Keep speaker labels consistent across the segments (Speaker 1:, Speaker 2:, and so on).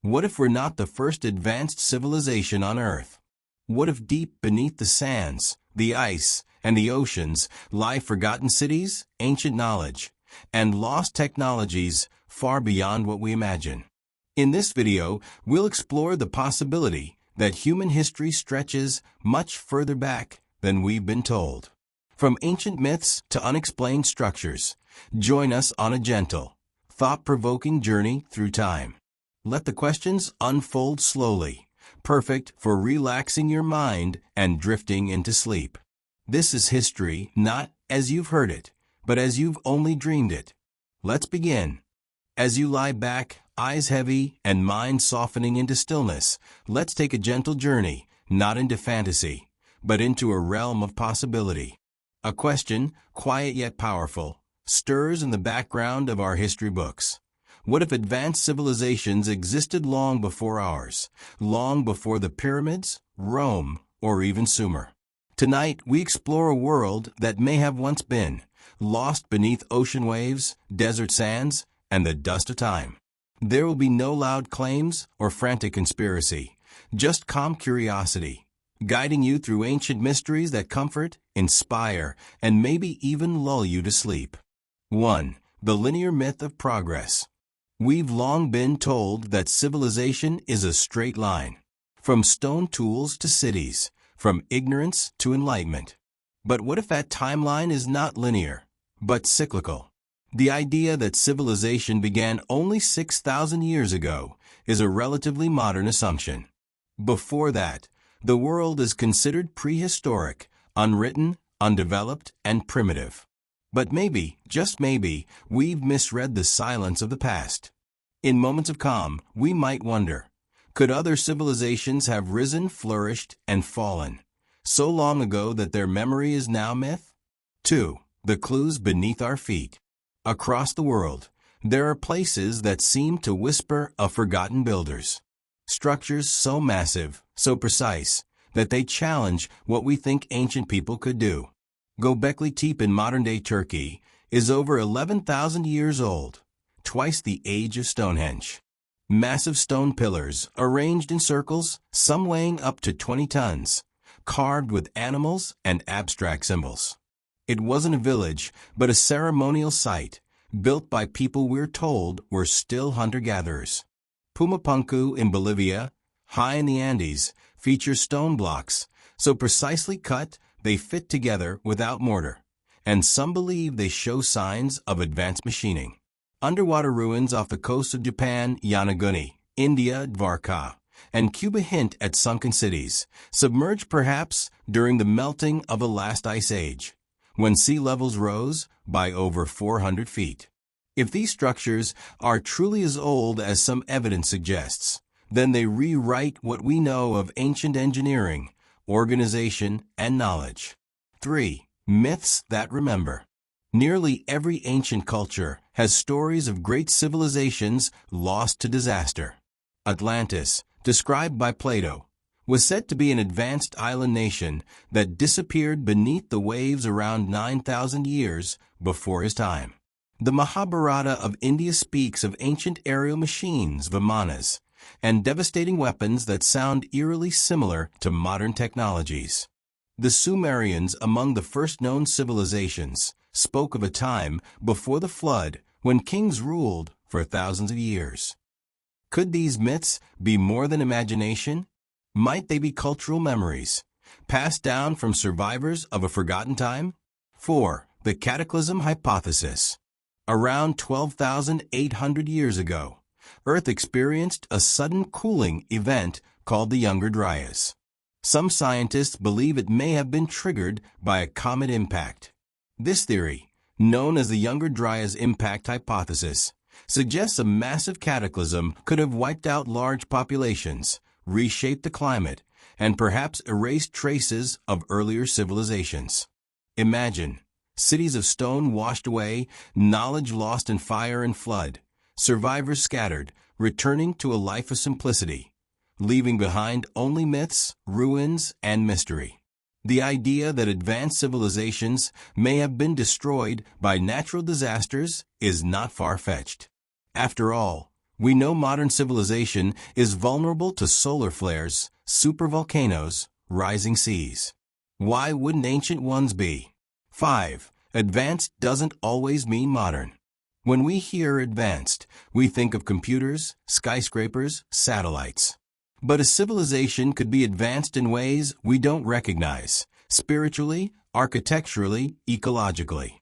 Speaker 1: What if we're not the first advanced civilization on Earth? What if deep beneath the sands, the ice, and the oceans lie forgotten cities, ancient knowledge, and lost technologies far beyond what we imagine? In this video, we'll explore the possibility that human history stretches much further back than we've been told. From ancient myths to unexplained structures, join us on a gentle, thought-provoking journey through time. Let the questions unfold slowly, perfect for relaxing your mind and drifting into sleep. This is history not as you've heard it, but as you've only dreamed it. Let's begin. As you lie back, eyes heavy and mind softening into stillness, let's take a gentle journey, not into fantasy, but into a realm of possibility. A question, quiet yet powerful, stirs in the background of our history books. What if advanced civilizations existed long before ours, long before the pyramids, Rome, or even Sumer? Tonight, we explore a world that may have once been, lost beneath ocean waves, desert sands, and the dust of time. There will be no loud claims or frantic conspiracy, just calm curiosity, guiding you through ancient mysteries that comfort, inspire, and maybe even lull you to sleep. 1. The linear myth of progress. We've long been told that civilization is a straight line, from stone tools to cities, from ignorance to enlightenment. But what if that timeline is not linear, but cyclical? The idea that civilization began only 6,000 years ago is a relatively modern assumption. Before that, the world is considered prehistoric, unwritten, undeveloped, and primitive. But maybe, just maybe, we've misread the silence of the past. In moments of calm, we might wonder, could other civilizations have risen, flourished, and fallen, so long ago that their memory is now myth? 2. The clues beneath our feet. Across the world, there are places that seem to whisper of forgotten builders. Structures so massive, so precise, that they challenge what we think ancient people could do. Göbekli Tepe in modern-day Turkey is over 11,000 years old, twice the age of Stonehenge. Massive stone pillars, arranged in circles, some weighing up to 20 tons, carved with animals and abstract symbols. It wasn't a village, but a ceremonial site, built by people we're told were still hunter-gatherers. Pumapunku in Bolivia, high in the Andes, features stone blocks, so precisely cut they fit together without mortar, and some believe they show signs of advanced machining. Underwater ruins off the coast of Japan, Yonaguni, India, Dvarka, and Cuba hint at sunken cities, submerged perhaps during the melting of the last ice age, when sea levels rose by over 400 feet. If these structures are truly as old as some evidence suggests, then they rewrite what we know of ancient engineering, organization, and knowledge. 3. Myths that remember. Nearly every ancient culture has stories of great civilizations lost to disaster. Atlantis, described by Plato, was said to be an advanced island nation that disappeared beneath the waves around 9,000 years before his time. The Mahabharata of India speaks of ancient aerial machines, vimanas, and devastating weapons that sound eerily similar to modern technologies. The Sumerians, among the first known civilizations, spoke of a time before the flood when kings ruled for thousands of years. Could these myths be more than imagination? Might they be cultural memories, passed down from survivors of a forgotten time? 4. The Cataclysm Hypothesis. Around 12,800 years ago, Earth experienced a sudden cooling event called the Younger Dryas. Some scientists believe it may have been triggered by a comet impact. This theory, known as the Younger Dryas impact hypothesis, suggests a massive cataclysm could have wiped out large populations, reshaped the climate, and perhaps erased traces of earlier civilizations. Imagine cities of stone washed away, knowledge lost in fire and flood, survivors scattered, returning to a life of simplicity, leaving behind only myths, ruins, and mystery. The idea that advanced civilizations may have been destroyed by natural disasters is not far-fetched. After all, We know modern civilization is vulnerable to solar flares, supervolcanoes, rising seas. Why wouldn't ancient ones be? 5. Advanced doesn't always mean modern. When we hear advanced, we think of computers, skyscrapers, satellites. But a civilization could be advanced in ways we don't recognize, spiritually, architecturally, ecologically.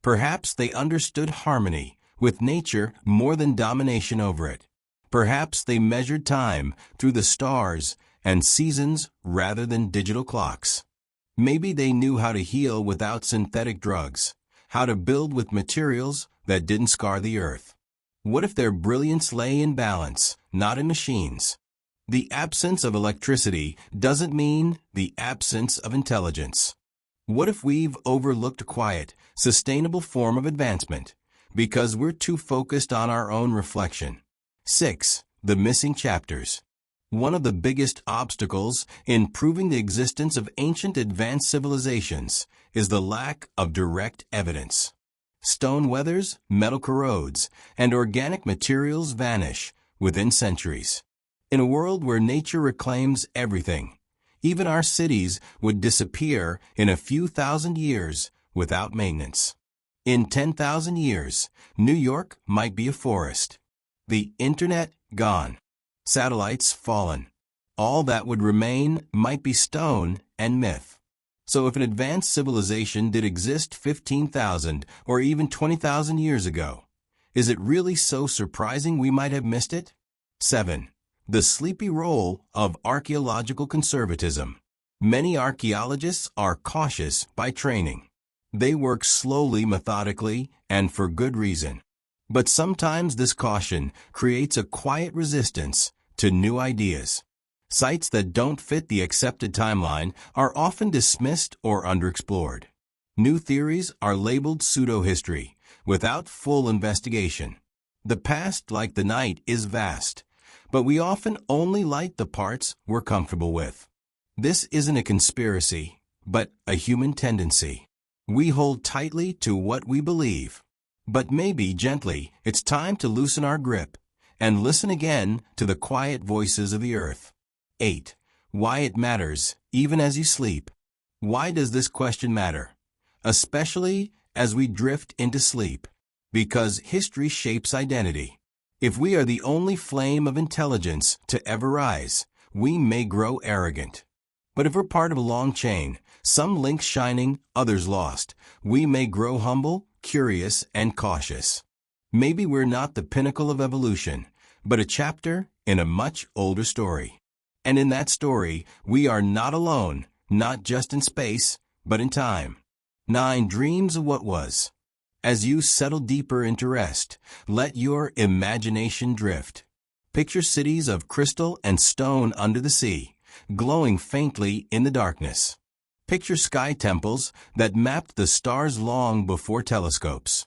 Speaker 1: Perhaps they understood harmony with nature more than domination over it. Perhaps they measured time through the stars and seasons rather than digital clocks. Maybe they knew how to heal without synthetic drugs, how to build with materials that didn't scar the earth. What if their brilliance lay in balance, not in machines? The absence of electricity doesn't mean the absence of intelligence. What if we've overlooked a quiet, sustainable form of advancement because we're too focused on our own reflection? 6. The missing chapters. One of the biggest obstacles in proving the existence of ancient advanced civilizations is the lack of direct evidence. Stone weathers, metal corrodes, and organic materials vanish within centuries. In a world where nature reclaims everything, even our cities would disappear in a few thousand years without maintenance. In 10,000 years, New York might be a forest. The internet gone. Satellites fallen. All that would remain might be stone and myth. So if an advanced civilization did exist 15,000 or even 20,000 years ago, is it really so surprising we might have missed it? 7. The sleepy role of archaeological conservatism. Many archaeologists are cautious by training. They work slowly, methodically, and for good reason. But sometimes this caution creates a quiet resistance to new ideas. Sites that don't fit the accepted timeline are often dismissed or underexplored. New theories are labeled pseudo-history without full investigation. The past, like the night, is vast, but we often only light the parts we're comfortable with. This isn't a conspiracy, but a human tendency. We hold tightly to what we believe. But maybe gently, it's time to loosen our grip and listen again to the quiet voices of the earth. 8. Why it matters, even as you sleep. Why does this question matter? Especially as we drift into sleep. Because history shapes identity. If we are the only flame of intelligence to ever rise, we may grow arrogant. But if we're part of a long chain, some links shining, others lost, we may grow humble, curious, and cautious. Maybe we're not the pinnacle of evolution, but a chapter in a much older story. And in that story, we are not alone, not just in space, but in time. 9. Dreams of what was. As you settle deeper into rest, let your imagination drift. Picture cities of crystal and stone under the sea, glowing faintly in the darkness. Picture sky temples that mapped the stars long before telescopes.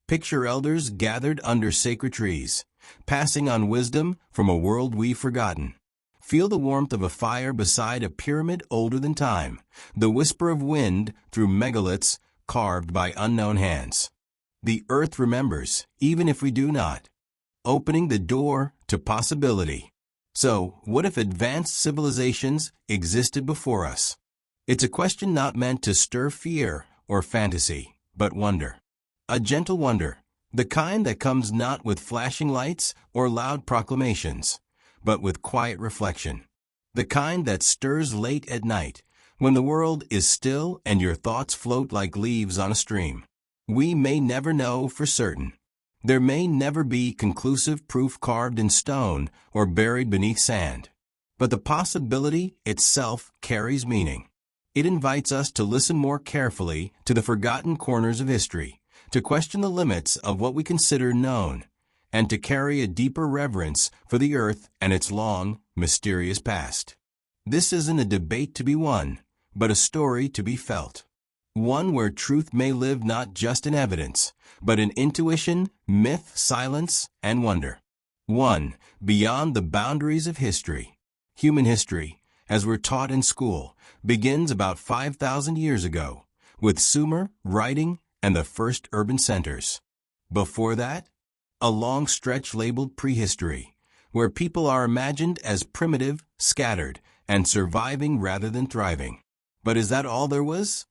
Speaker 1: Picture elders gathered under sacred trees, passing on wisdom from a world we've forgotten. Feel the warmth of a fire beside a pyramid older than time, the whisper of wind through megaliths carved by unknown hands. The earth remembers, even if we do not, opening the door to possibility. So, what if advanced civilizations existed before us? It's a question not meant to stir fear or fantasy, but wonder. A gentle wonder, the kind that comes not with flashing lights or loud proclamations, but with quiet reflection. The kind that stirs late at night, when the world is still and your thoughts float like leaves on a stream. We may never know for certain. There may never be conclusive proof carved in stone or buried beneath sand. But the possibility itself carries meaning. It invites us to listen more carefully to the forgotten corners of history, to question the limits of what we consider known, and to carry a deeper reverence for the earth and its long, mysterious past. This isn't a debate to be won, but a story to be felt. One where truth may live not just in evidence, but in intuition, myth, silence, and wonder. 1. Beyond the boundaries of history. Human history, as we're taught in school, begins about 5,000 years ago, with Sumer, writing, and the first urban centers. Before that, a long stretch labeled prehistory, where people are imagined as primitive, scattered, and surviving rather than thriving. But is that all there was?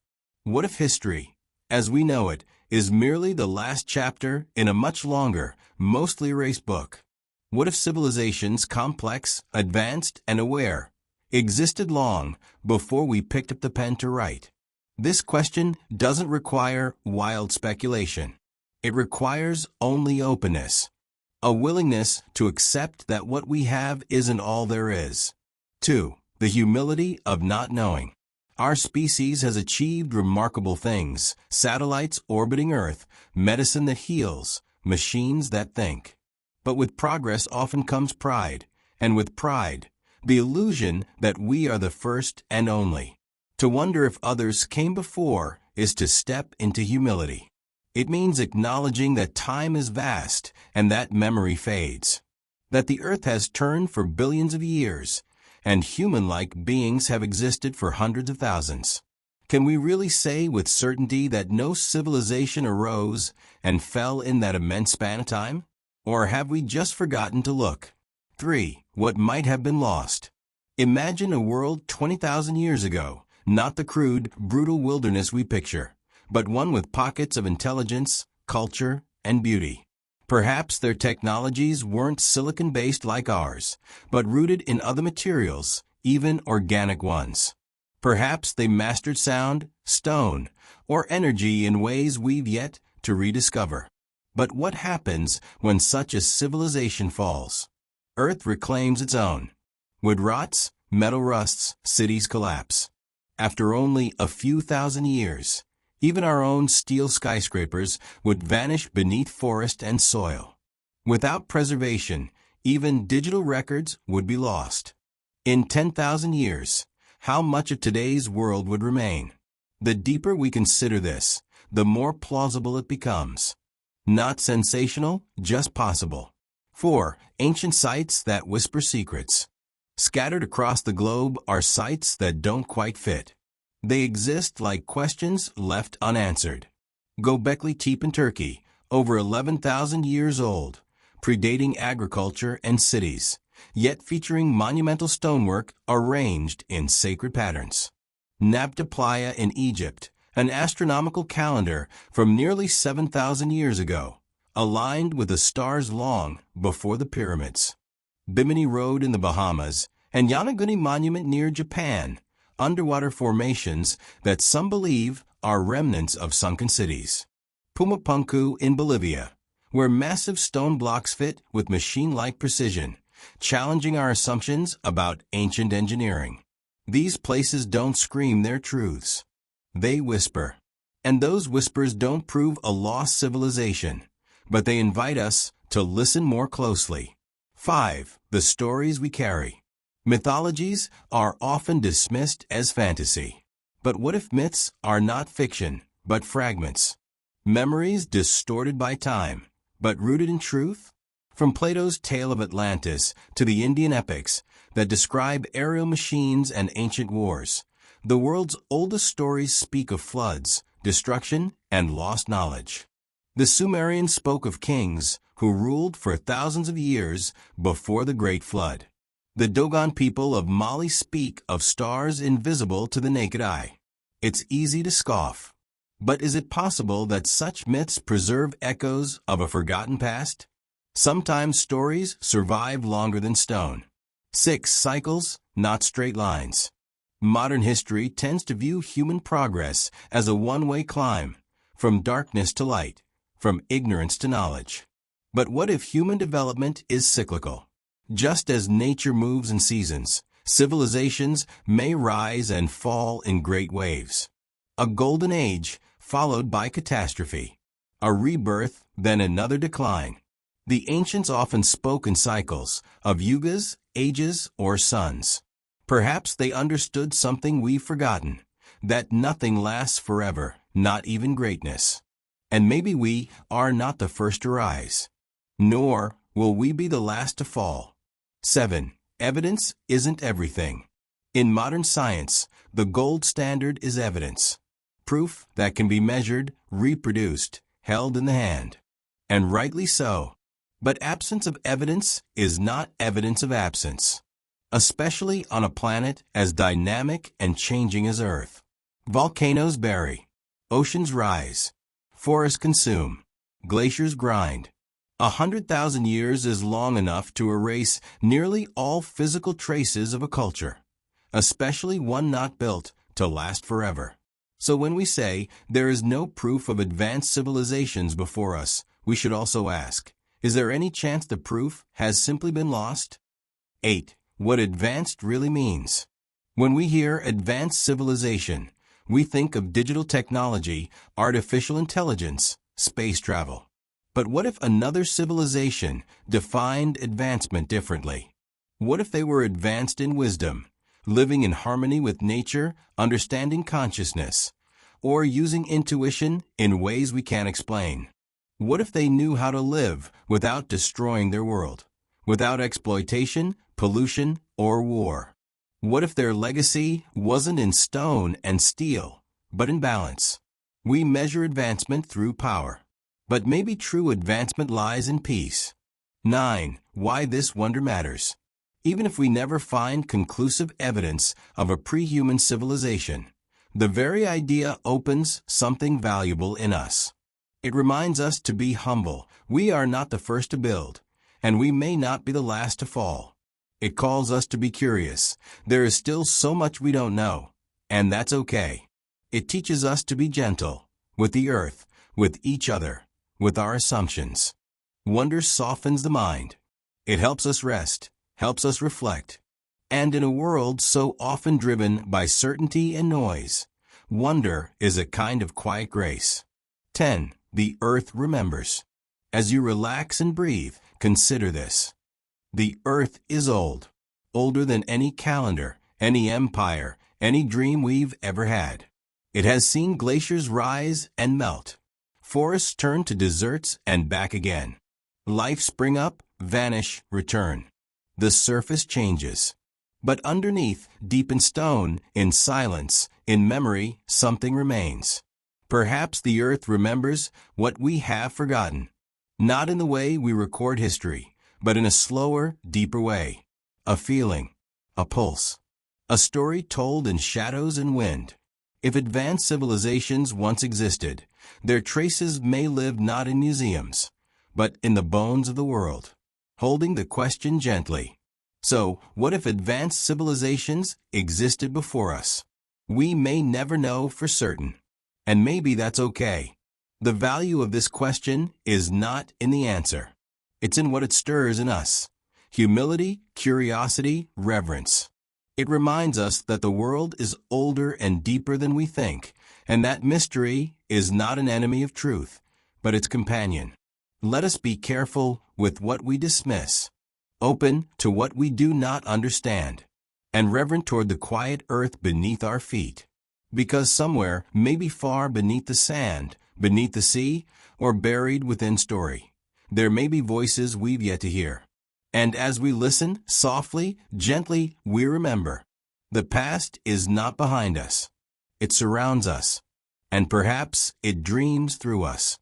Speaker 1: What if history, as we know it, is merely the last chapter in a much longer, mostly erased book? What if civilizations, complex, advanced, and aware, existed long before we picked up the pen to write? This question doesn't require wild speculation. It requires only openness, a willingness to accept that what we have isn't all there is. 2. The humility of not knowing. Our species has achieved remarkable things: satellites orbiting Earth, medicine that heals, machines that think. But with progress often comes pride, and with pride, the illusion that we are the first and only. To wonder if others came before is to step into humility. It means acknowledging that time is vast and that memory fades, that the Earth has turned for billions of years, and human-like beings have existed for hundreds of thousands. Can we really say with certainty that no civilization arose and fell in that immense span of time? Or have we just forgotten to look? 3. What might have been lost. Imagine a world 20,000 years ago, not the crude, brutal wilderness we picture, but one with pockets of intelligence, culture, and beauty. Perhaps their technologies weren't silicon-based like ours, but rooted in other materials, even organic ones. Perhaps they mastered sound, stone, or energy in ways we've yet to rediscover. But what happens when such a civilization falls? Earth reclaims its own. Wood rots, metal rusts, cities collapse. After only a few thousand years, even our own steel skyscrapers would vanish beneath forest and soil. Without preservation, even digital records would be lost. In 10,000 years, how much of today's world would remain? The deeper we consider this, the more plausible it becomes. Not sensational, just possible. 4. Ancient sites that whisper secrets. Scattered across the globe are sites that don't quite fit. They exist like questions left unanswered. Göbekli Tepe in Turkey, over 11,000 years old, predating agriculture and cities, yet featuring monumental stonework arranged in sacred patterns. Nabta Playa in Egypt, an astronomical calendar from nearly 7,000 years ago, aligned with the stars long before the pyramids. Bimini Road in the Bahamas, and Yonaguni Monument near Japan, underwater formations that some believe are remnants of sunken cities. Pumapunku in Bolivia, where massive stone blocks fit with machine-like precision, challenging our assumptions about ancient engineering. These places don't scream their truths. They whisper. And those whispers don't prove a lost civilization, but they invite us to listen more closely. 5. The stories we carry. Mythologies are often dismissed as fantasy. But what if myths are not fiction, but fragments? Memories distorted by time, but rooted in truth? From Plato's Tale of Atlantis to the Indian epics that describe aerial machines and ancient wars, the world's oldest stories speak of floods, destruction, and lost knowledge. The Sumerians spoke of kings who ruled for thousands of years before the Great Flood. The Dogon people of Mali speak of stars invisible to the naked eye. It's easy to scoff. But is it possible that such myths preserve echoes of a forgotten past? Sometimes stories survive longer than stone. 6. Cycles, not straight lines. Modern history tends to view human progress as a one-way climb, from darkness to light, from ignorance to knowledge. But what if human development is cyclical? Just as nature moves in seasons, civilizations may rise and fall in great waves. A golden age followed by catastrophe. A rebirth, then another decline. The ancients often spoke in cycles of yugas, ages, or suns. Perhaps they understood something we've forgotten, that nothing lasts forever, not even greatness. And maybe we are not the first to rise, nor will we be the last to fall. 7. Evidence isn't everything. In modern science, the gold standard is evidence. Proof that can be measured, reproduced, held in the hand. And rightly so. But absence of evidence is not evidence of absence, especially on a planet as dynamic and changing as Earth. Volcanoes bury, oceans rise, forests consume, glaciers grind. 100,000 years is long enough to erase nearly all physical traces of a culture, especially one not built to last forever. So when we say there is no proof of advanced civilizations before us, we should also ask, is there any chance the proof has simply been lost? 8. What advanced really means. When we hear advanced civilization, we think of digital technology, artificial intelligence, space travel. But what if another civilization defined advancement differently? What if they were advanced in wisdom, living in harmony with nature, understanding consciousness, or using intuition in ways we can't explain? What if they knew how to live without destroying their world, without exploitation, pollution, or war? What if their legacy wasn't in stone and steel, but in balance? We measure advancement through power, but maybe true advancement lies in peace. 9. Why this wonder matters. Even if we never find conclusive evidence of a pre-human civilization, the very idea opens something valuable in us. It reminds us to be humble. We are not the first to build, and we may not be the last to fall. It calls us to be curious. There is still so much we don't know, and that's okay. It teaches us to be gentle with the earth, with each other, with our assumptions. Wonder softens the mind. It helps us rest, helps us reflect. And in a world so often driven by certainty and noise, wonder is a kind of quiet grace. 10. The earth remembers. As you relax and breathe, consider this. The earth is old, older than any calendar, any empire, any dream we've ever had. It has seen glaciers rise and melt, forests turn to deserts and back again. Life spring up, vanish, return. The surface changes. But underneath, deep in stone, in silence, in memory, something remains. Perhaps the earth remembers what we have forgotten. Not in the way we record history, but in a slower, deeper way. A feeling, a pulse, a story told in shadows and wind. If advanced civilizations once existed, their traces may live not in museums, but in the bones of the world, holding the question gently. So, what if advanced civilizations existed before us? We may never know for certain, and maybe that's okay. The value of this question is not in the answer. It's in what it stirs in us. Humility, curiosity, reverence. It reminds us that the world is older and deeper than we think, and that mystery is not an enemy of truth, but its companion. Let us be careful with what we dismiss, open to what we do not understand, and reverent toward the quiet earth beneath our feet. Because somewhere, maybe far beneath the sand, beneath the sea, or buried within story, there may be voices we've yet to hear. And as we listen, softly, gently, we remember. The past is not behind us. It surrounds us. And perhaps it dreams through us.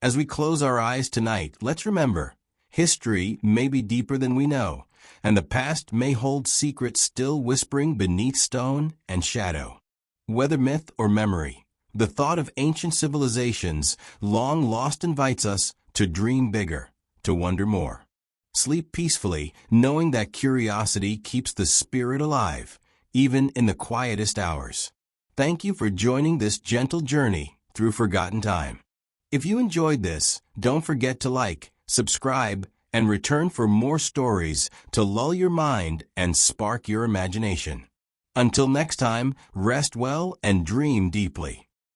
Speaker 1: As we close our eyes tonight, let's remember, history may be deeper than we know, and the past may hold secrets still whispering beneath stone and shadow. Whether myth or memory, the thought of ancient civilizations long lost invites us to dream bigger, to wonder more. Sleep peacefully, knowing that curiosity keeps the spirit alive, even in the quietest hours. Thank you for joining this gentle journey through forgotten time. If you enjoyed this, don't forget to like, subscribe, and return for more stories to lull your mind and spark your imagination. Until next time, rest well and dream deeply.